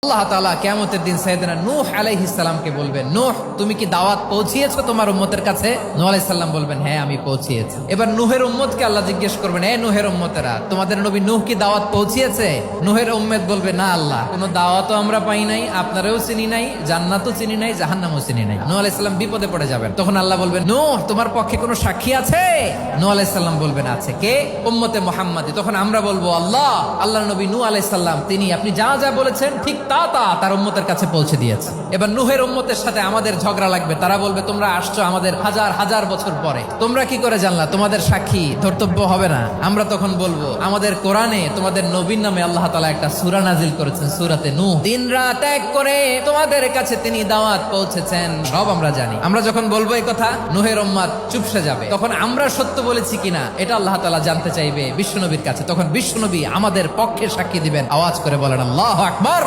আল্লাহ তাআলা কিয়ামতের দিন সাইয়েদনা নূহ আলাইহিস সালামকে বলবেন, নূহ তুমি কি দাওয়াত পৌঁছিয়েছো তোমার উম্মতের কাছে? নূহ আলাইহিস সালাম বলবেন, হ্যাঁ আমি পৌঁছিয়েছি। এবার নূহের উম্মতকে আল্লাহ জিজ্ঞেস করবেন, এ নূহের উম্মতেরা তোমাদের নবী নূহ কি দাওয়াত পৌঁছিয়েছে? নূহের উম্মত বলবে, না আল্লাহ, কোনো দাওয়াতও আমরা পাই নাই, আপনারাও চিনি নাই, জান্নাতও চিনি নাই, জাহান্নামও চিনি নাই। নূহ আলাইহিস সালাম বিপদে পড়ে যাবেন। তখন আল্লাহ বলবেন, নূহ তোমার পক্ষে কোনো সাক্ষী আছে? নূহ আলাইহিস সালাম বলবেন, আছে। কে? উম্মতে মুহাম্মাদি। তখন আমরা বলবো, আল্লাহ, আল্লাহর নবী নূহ আলাইহিস সালাম তিনি আপনি যা যা বলেছেন ঠিক তা তার উম্মতের কাছে পৌঁছে দিয়েছে। এবার নূহের উম্মতের সাথে আমাদের ঝগড়া লাগবে। তারা বলবে, তোমরা আসছো আমাদের হাজার হাজার বছর পরে, তোমরা কি করে জানলা? তোমাদের সাক্ষী ধর্তব্য হবে না? আমরা তখন বলবো, আমাদের কোরআনে তোমাদের নবীর নামে আল্লাহ তাআলা একটা সূরা নাজিল করেছেন, সূরাতে নূহ। দিন রাত এক করে তোমাদের কাছে তিনি দাওয়াত পৌঁছেছেন, সব আমরা জানি। আমরা যখন বলবো এই কথা, নূহের উম্মত চুপসে যাবে। তখন আমরা সত্য বলেছি কিনা এটা আল্লাহ তাআলা জানতে চাইবে বিশ্বনবীর কাছে। তখন বিশ্বনবী আমাদের পক্ষে সাক্ষী দিবেন। আওয়াজ করে বলেন, আল্লাহু আকবার।